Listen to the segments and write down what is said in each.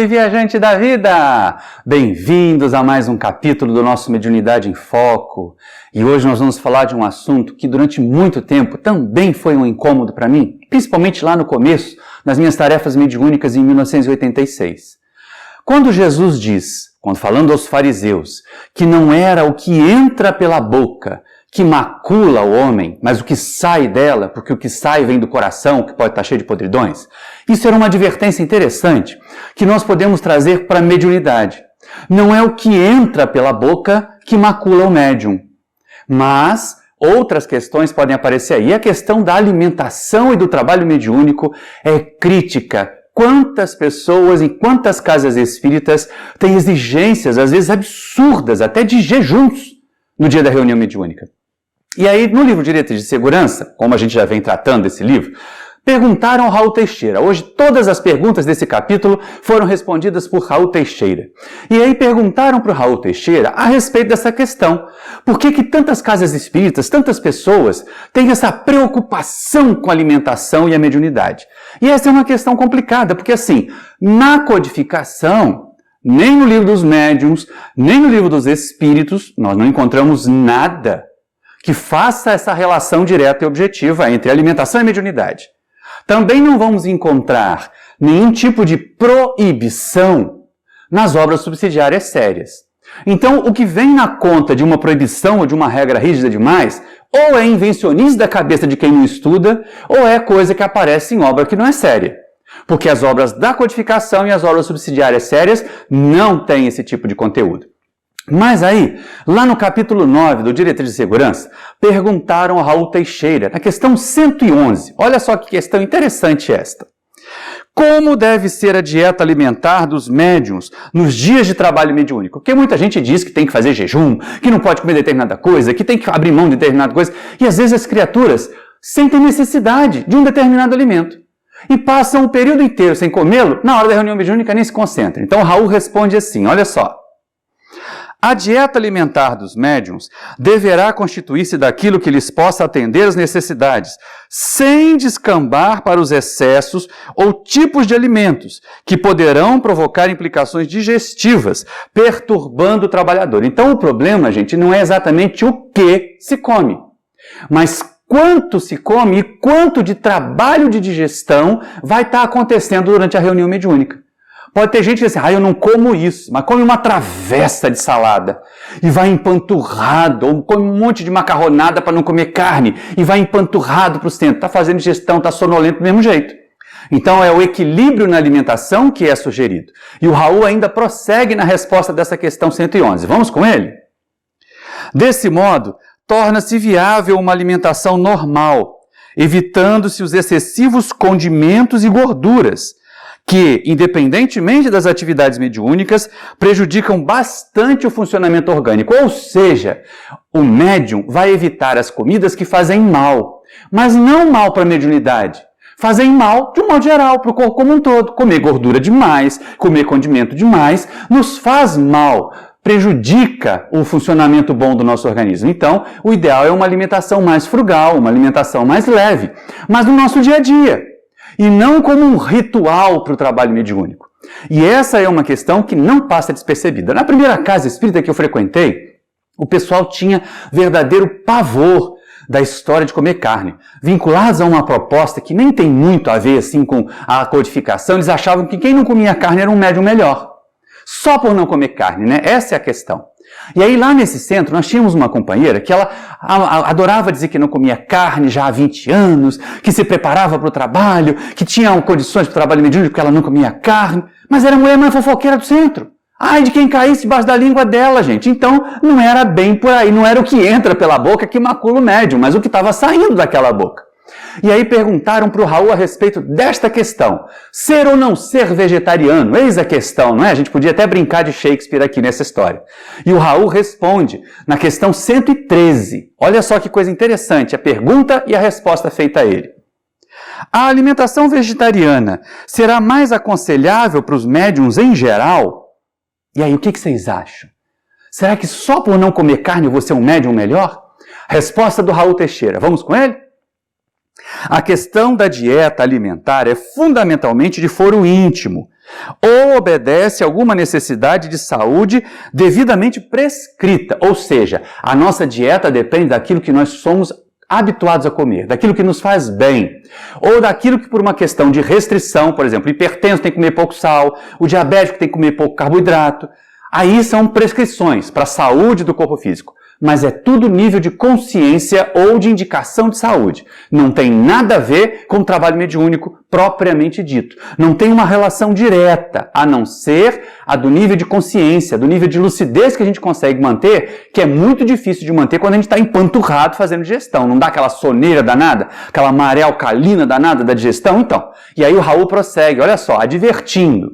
viajante da vida! Bem-vindos a mais um capítulo do nosso Mediunidade em Foco. E hoje nós vamos falar de um assunto que durante muito tempo também foi um incômodo para mim, principalmente lá no começo, nas minhas tarefas mediúnicas em 1986. Quando Jesus diz, quando falando aos fariseus, que não era o que entra pela boca que macula o homem, mas o que sai dela, porque o que sai vem do coração, que pode estar cheio de podridões. Isso era uma advertência interessante que nós podemos trazer para a mediunidade. Não é o que entra pela boca que macula o médium, mas outras questões podem aparecer aí. A questão da alimentação e do trabalho mediúnico é crítica. Quantas pessoas em quantas casas espíritas têm exigências, às vezes absurdas, até de jejuns, no dia da reunião mediúnica. E aí, no livro Diretrizes de Segurança, como a gente já vem tratando desse livro, perguntaram ao Raul Teixeira. Hoje, todas as perguntas desse capítulo foram respondidas por Raul Teixeira. E aí perguntaram para o Raul Teixeira a respeito dessa questão. Por que tantas casas espíritas, tantas pessoas têm essa preocupação com a alimentação e a mediunidade? E essa é uma questão complicada, porque assim, na codificação, nem no livro dos médiuns, nem no livro dos espíritos, nós não encontramos nada que faça essa relação direta e objetiva entre alimentação e mediunidade. Também não vamos encontrar nenhum tipo de proibição nas obras subsidiárias sérias. Então, o que vem na conta de uma proibição ou de uma regra rígida demais, ou é invencionice da cabeça de quem não estuda, ou é coisa que aparece em obra que não é séria. Porque as obras da codificação e as obras subsidiárias sérias não têm esse tipo de conteúdo. Mas aí, lá no capítulo 9 do Diretrizes de Segurança, perguntaram ao Raul Teixeira, na questão 111, olha só que questão interessante esta. Como deve ser a dieta alimentar dos médiuns nos dias de trabalho mediúnico? Porque muita gente diz que tem que fazer jejum, que não pode comer determinada coisa, que tem que abrir mão de determinada coisa, e às vezes as criaturas sentem necessidade de um determinado alimento. E passam o período inteiro sem comê-lo, na hora da reunião mediúnica nem se concentram. Então Raul responde assim, olha só. A dieta alimentar dos médiuns deverá constituir-se daquilo que lhes possa atender às necessidades, sem descambar para os excessos ou tipos de alimentos, que poderão provocar implicações digestivas, perturbando o trabalhador. Então o problema, gente, não é exatamente o que se come, mas quanto se come e quanto de trabalho de digestão vai estar acontecendo durante a reunião mediúnica. Pode ter gente que diz assim, eu não como isso, mas come uma travessa de salada e vai empanturrado, ou come um monte de macarronada para não comer carne e vai empanturrado para o centro. Está fazendo digestão, está sonolento do mesmo jeito. Então é o equilíbrio na alimentação que é sugerido. E o Raul ainda prossegue na resposta dessa questão 111. Vamos com ele? Desse modo, torna-se viável uma alimentação normal, evitando-se os excessivos condimentos e gorduras, que, independentemente das atividades mediúnicas, prejudicam bastante o funcionamento orgânico. Ou seja, o médium vai evitar as comidas que fazem mal, mas não mal para a mediunidade. Fazem mal, de um modo geral, para o corpo como um todo. Comer gordura demais, comer condimento demais, nos faz mal, prejudica o funcionamento bom do nosso organismo. Então, o ideal é uma alimentação mais frugal, uma alimentação mais leve, mas no nosso dia a dia. E não como um ritual para o trabalho mediúnico. E essa é uma questão que não passa despercebida. Na primeira casa espírita que eu frequentei, o pessoal tinha verdadeiro pavor da história de comer carne. Vinculados a uma proposta que nem tem muito a ver assim, com a codificação, eles achavam que quem não comia carne era um médium melhor. Só por não comer carne, né? Essa é a questão. E aí lá nesse centro nós tínhamos uma companheira que ela adorava dizer que não comia carne já há 20 anos, que se preparava para o trabalho, que tinha condições para o trabalho mediúnico porque ela não comia carne, mas era a mulher mais fofoqueira do centro. Ai de quem caísse debaixo da língua dela, gente. Então não era bem por aí, não era o que entra pela boca que macula o médium, mas o que estava saindo daquela boca. E aí perguntaram para o Raul a respeito desta questão. Ser ou não ser vegetariano? Eis a questão, não é? A gente podia até brincar de Shakespeare aqui nessa história. E o Raul responde na questão 113. Olha só que coisa interessante, a pergunta e a resposta feita a ele. A alimentação vegetariana será mais aconselhável para os médiuns em geral? E aí, o que vocês acham? Será que só por não comer carne eu vou ser um médium melhor? Resposta do Raul Teixeira. Vamos com ele? A questão da dieta alimentar é fundamentalmente de foro íntimo ou obedece a alguma necessidade de saúde devidamente prescrita, ou seja, a nossa dieta depende daquilo que nós somos habituados a comer, daquilo que nos faz bem, ou daquilo que por uma questão de restrição, por exemplo, o hipertenso tem que comer pouco sal, o diabético tem que comer pouco carboidrato, aí são prescrições para a saúde do corpo físico. Mas é tudo nível de consciência ou de indicação de saúde. Não tem nada a ver com o trabalho mediúnico propriamente dito. Não tem uma relação direta, a não ser a do nível de consciência, do nível de lucidez que a gente consegue manter, que é muito difícil de manter quando a gente está empanturrado fazendo digestão. Não dá aquela soneira danada, aquela maré alcalina danada da digestão? Então, e aí o Raul prossegue, olha só, advertindo.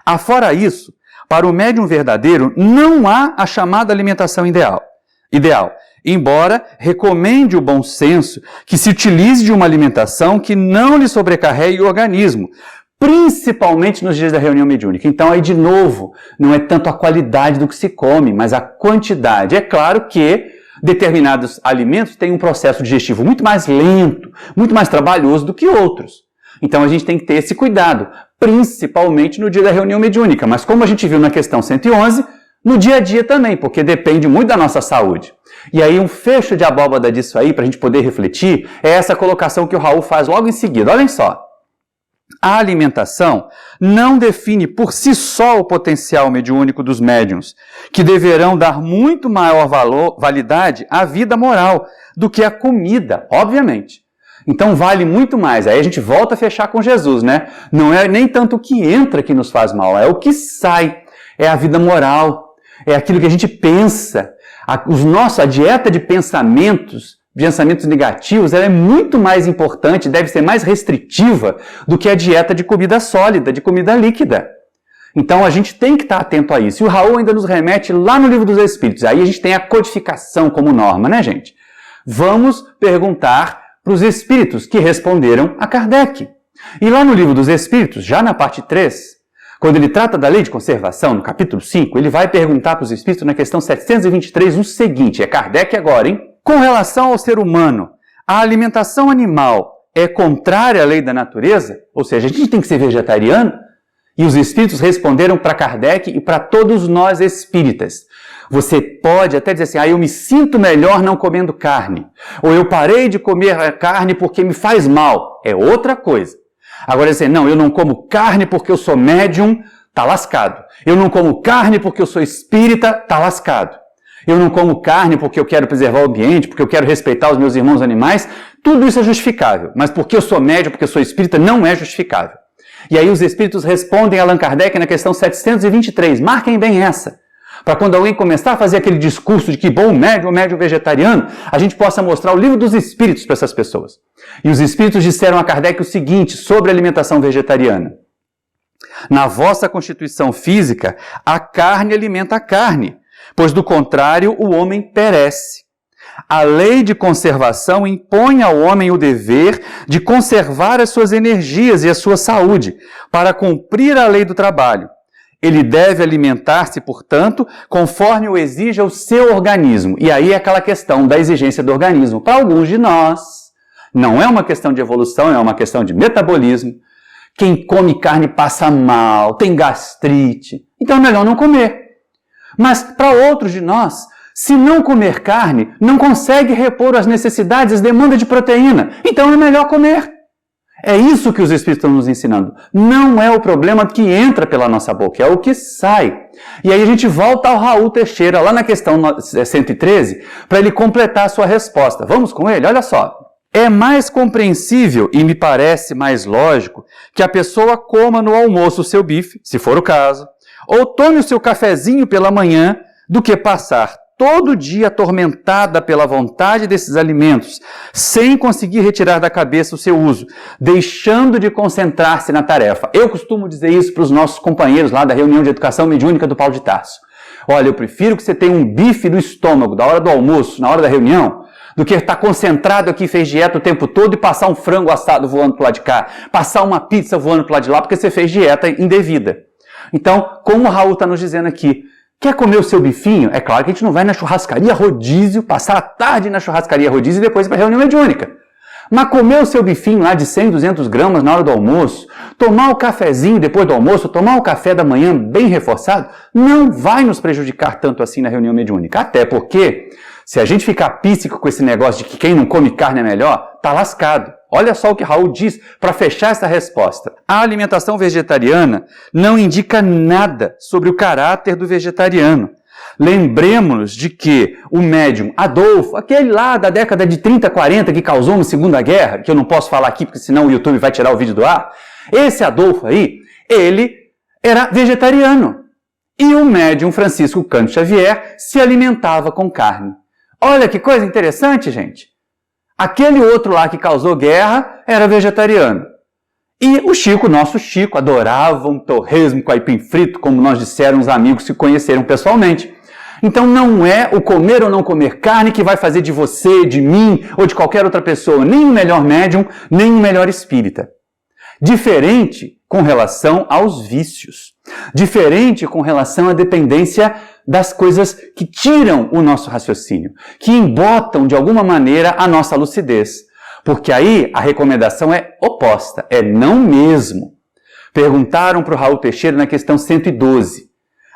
Afora isso, para o médium verdadeiro, não há a chamada alimentação ideal, embora recomende o bom senso que se utilize de uma alimentação que não lhe sobrecarregue o organismo, principalmente nos dias da reunião mediúnica. Então, aí de novo, não é tanto a qualidade do que se come, mas a quantidade. É claro que determinados alimentos têm um processo digestivo muito mais lento, muito mais trabalhoso do que outros. Então a gente tem que ter esse cuidado, principalmente no dia da reunião mediúnica, mas como a gente viu na questão 111, no dia a dia também, porque depende muito da nossa saúde. E aí um fecho de abóbada disso aí, para a gente poder refletir, é essa colocação que o Raul faz logo em seguida. Olhem só. A alimentação não define por si só o potencial mediúnico dos médiuns, que deverão dar muito maior validade à vida moral do que a comida, obviamente. Então vale muito mais. Aí a gente volta a fechar com Jesus, né? Não é nem tanto o que entra que nos faz mal, é o que sai. É a vida moral, é aquilo que a gente pensa. A dieta de pensamentos negativos, ela é muito mais importante, deve ser mais restritiva do que a dieta de comida sólida, de comida líquida. Então a gente tem que estar atento a isso. E o Raul ainda nos remete lá no Livro dos Espíritos. Aí a gente tem a codificação como norma, né, gente? Vamos perguntar para os espíritos que responderam a Kardec. E lá no Livro dos Espíritos, já na parte 3, quando ele trata da lei de conservação, no capítulo 5, ele vai perguntar para os espíritos na questão 723 o seguinte, é Kardec agora, hein? Com relação ao ser humano, a alimentação animal é contrária à lei da natureza? Ou seja, a gente tem que ser vegetariano? E os espíritos responderam para Kardec e para todos nós espíritas. Você pode até dizer assim, eu me sinto melhor não comendo carne. Ou eu parei de comer carne porque me faz mal. É outra coisa. Agora dizer, não, eu não como carne porque eu sou médium, tá lascado. Eu não como carne porque eu sou espírita, tá lascado. Eu não como carne porque eu quero preservar o ambiente, porque eu quero respeitar os meus irmãos animais. Tudo isso é justificável. Mas porque eu sou médium, porque eu sou espírita, não é justificável. E aí os espíritos respondem a Allan Kardec na questão 723. Marquem bem essa. Para quando alguém começar a fazer aquele discurso de que bom médium vegetariano, a gente possa mostrar o Livro dos Espíritos para essas pessoas. E os espíritos disseram a Kardec o seguinte sobre a alimentação vegetariana. Na vossa constituição física, a carne alimenta a carne, pois do contrário o homem perece. A lei de conservação impõe ao homem o dever de conservar as suas energias e a sua saúde, para cumprir a lei do trabalho. Ele deve alimentar-se, portanto, conforme o exija o seu organismo. E aí é aquela questão da exigência do organismo. Para alguns de nós, não é uma questão de evolução, é uma questão de metabolismo. Quem come carne passa mal, tem gastrite. Então é melhor não comer. Mas para outros de nós, se não comer carne, não consegue repor as necessidades, as demandas de proteína. Então é melhor comer. É isso que os Espíritos estão nos ensinando. Não é o problema que entra pela nossa boca, é o que sai. E aí a gente volta ao Raul Teixeira, lá na questão 113, para ele completar a sua resposta. Vamos com ele? Olha só. É mais compreensível e me parece mais lógico que a pessoa coma no almoço o seu bife, se for o caso, ou tome o seu cafezinho pela manhã, do que passar todo dia atormentada pela vontade desses alimentos, sem conseguir retirar da cabeça o seu uso, deixando de concentrar-se na tarefa. Eu costumo dizer isso para os nossos companheiros lá da reunião de educação mediúnica do Paulo de Tarso. Olha, eu prefiro que você tenha um bife no estômago da hora do almoço, na hora da reunião, do que estar concentrado aqui, fez dieta o tempo todo e passar um frango assado voando para o lado de cá, passar uma pizza voando para o lado de lá, porque você fez dieta indevida. Então, como o Raul está nos dizendo aqui, quer comer o seu bifinho? É claro que a gente não vai na churrascaria rodízio, passar a tarde na churrascaria rodízio e depois ir para a reunião mediúnica. Mas comer o seu bifinho lá de 100, 200 gramas na hora do almoço, tomar o cafezinho depois do almoço, tomar o café da manhã bem reforçado, não vai nos prejudicar tanto assim na reunião mediúnica. Até porque, se a gente ficar píssico com esse negócio de que quem não come carne é melhor, tá lascado. Olha só o que Raul diz para fechar essa resposta. A alimentação vegetariana não indica nada sobre o caráter do vegetariano. Lembremos-nos de que o médium Adolfo, aquele lá da década de 30, 40 que causou uma Segunda Guerra, que eu não posso falar aqui porque senão o YouTube vai tirar o vídeo do ar, esse Adolfo aí, ele era vegetariano. E o médium Francisco Cândido Xavier se alimentava com carne. Olha que coisa interessante, gente. Aquele outro lá que causou guerra era vegetariano. E o Chico, nosso Chico, adorava um torresmo com aipim frito, como nós disseram os amigos que conheceram pessoalmente. Então não é o comer ou não comer carne que vai fazer de você, de mim ou de qualquer outra pessoa nem um melhor médium, nem um melhor espírita. Diferente com relação aos vícios. Diferente com relação à dependência das coisas que tiram o nosso raciocínio, que embotam de alguma maneira a nossa lucidez. Porque aí a recomendação é oposta, é não mesmo. Perguntaram para o Raul Teixeira na questão 112,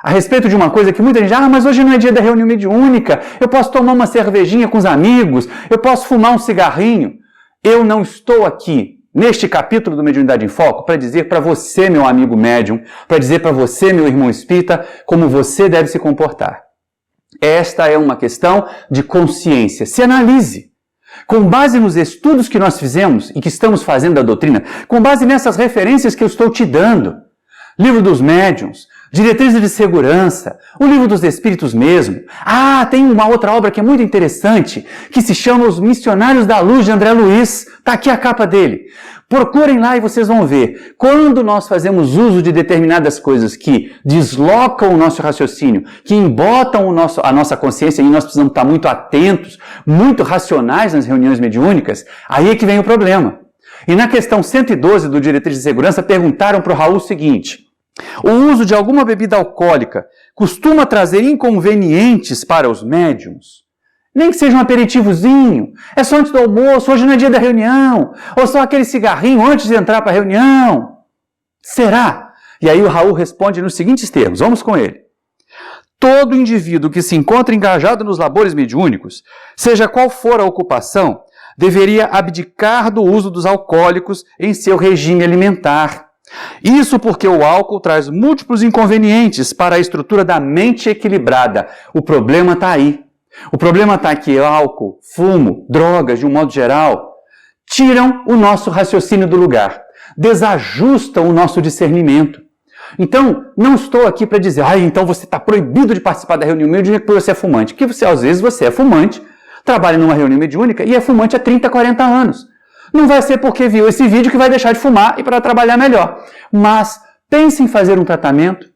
a respeito de uma coisa que muita gente diz, mas hoje não é dia da reunião mediúnica, eu posso tomar uma cervejinha com os amigos, eu posso fumar um cigarrinho. Eu não estou aqui, neste capítulo do Mediunidade em Foco, para dizer para você, meu amigo médium, para dizer para você, meu irmão espírita, como você deve se comportar. Esta é uma questão de consciência. Se analise. Com base nos estudos que nós fizemos e que estamos fazendo da doutrina, com base nessas referências que eu estou te dando, Livro dos Médiuns, Diretrizes de Segurança, o Livro dos Espíritos mesmo. Tem uma outra obra que é muito interessante, que se chama Os Missionários da Luz, de André Luiz. Está aqui a capa dele. Procurem lá e vocês vão ver. Quando nós fazemos uso de determinadas coisas que deslocam o nosso raciocínio, que embotam a nossa consciência, e nós precisamos estar muito atentos, muito racionais nas reuniões mediúnicas, aí é que vem o problema. E na questão 112 do Diretriz de Segurança, perguntaram para o Raul o seguinte: o uso de alguma bebida alcoólica costuma trazer inconvenientes para os médiums? Nem que seja um aperitivozinho, é só antes do almoço, hoje não é dia da reunião, ou só aquele cigarrinho antes de entrar para a reunião. Será? E aí o Raul responde nos seguintes termos, vamos com ele. Todo indivíduo que se encontra engajado nos labores mediúnicos, seja qual for a ocupação, deveria abdicar do uso dos alcoólicos em seu regime alimentar. Isso porque o álcool traz múltiplos inconvenientes para a estrutura da mente equilibrada. O problema está aí. O problema está que álcool, fumo, drogas, de um modo geral, tiram o nosso raciocínio do lugar, desajustam o nosso discernimento. Então, não estou aqui para dizer, então você está proibido de participar da reunião mediúnica porque você é fumante. Porque às vezes você é fumante, trabalha numa reunião mediúnica e é fumante há 30, 40 anos. Não vai ser porque viu esse vídeo que vai deixar de fumar e para trabalhar melhor. Mas pense em fazer um tratamento,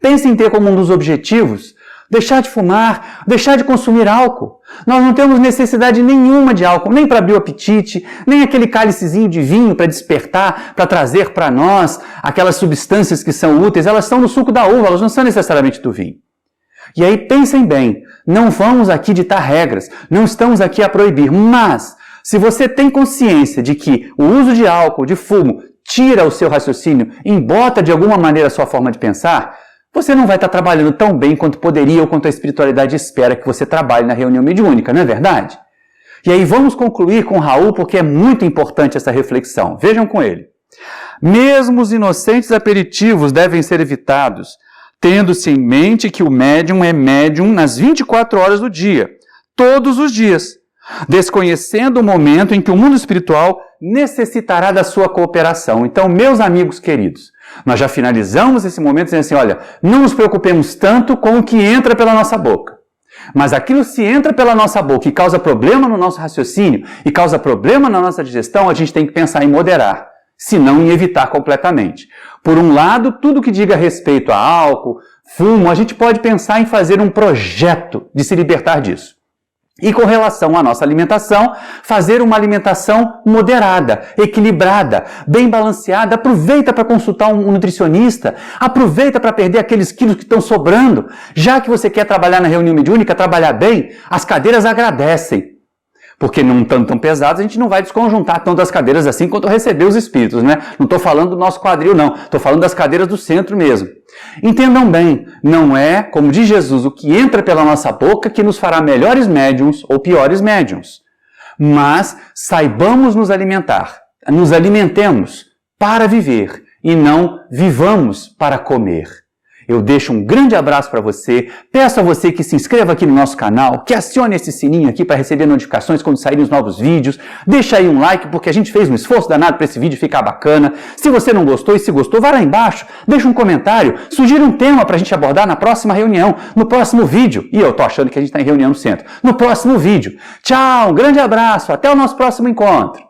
pense em ter como um dos objetivos deixar de fumar, deixar de consumir álcool. Nós não temos necessidade nenhuma de álcool, nem para abrir o apetite, nem aquele cálicezinho de vinho para despertar, para trazer para nós aquelas substâncias que são úteis. Elas estão no suco da uva, elas não são necessariamente do vinho. E aí pensem bem, não vamos aqui ditar regras, não estamos aqui a proibir, mas se você tem consciência de que o uso de álcool, de fumo, tira o seu raciocínio, embota de alguma maneira a sua forma de pensar, você não vai estar trabalhando tão bem quanto poderia ou quanto a espiritualidade espera que você trabalhe na reunião mediúnica, não é verdade? E aí vamos concluir com Raul, porque é muito importante essa reflexão. Vejam com ele. Mesmo os inocentes aperitivos devem ser evitados, tendo-se em mente que o médium é médium nas 24 horas do dia, todos os dias, desconhecendo o momento em que o mundo espiritual necessitará da sua cooperação. Então, meus amigos queridos, nós já finalizamos esse momento dizendo assim, olha, não nos preocupemos tanto com o que entra pela nossa boca. Mas aquilo se entra pela nossa boca e causa problema no nosso raciocínio e causa problema na nossa digestão, a gente tem que pensar em moderar, se não em evitar completamente. Por um lado, tudo que diga respeito a álcool, fumo, a gente pode pensar em fazer um projeto de se libertar disso. E com relação à nossa alimentação, fazer uma alimentação moderada, equilibrada, bem balanceada. Aproveita para consultar um nutricionista, aproveita para perder aqueles quilos que estão sobrando. Já que você quer trabalhar na reunião mediúnica, trabalhar bem, as cadeiras agradecem. Porque não tão pesados, a gente não vai desconjuntar tanto as cadeiras assim quanto receber os espíritos, né? Não estou falando do nosso quadril, não. Estou falando das cadeiras do centro mesmo. Entendam bem, não é, como diz Jesus, o que entra pela nossa boca que nos fará melhores médiuns ou piores médiuns. Mas saibamos nos alimentar, nos alimentemos para viver e não vivamos para comer. Eu deixo um grande abraço para você, peço a você que se inscreva aqui no nosso canal, que acione esse sininho aqui para receber notificações quando saírem os novos vídeos, deixa aí um like porque a gente fez um esforço danado para esse vídeo ficar bacana. Se você não gostou e se gostou, vai lá embaixo, deixa um comentário, sugira um tema para a gente abordar na próxima reunião, no próximo vídeo. E eu tô achando que a gente está em reunião no centro. No próximo vídeo. Tchau, um grande abraço, até o nosso próximo encontro.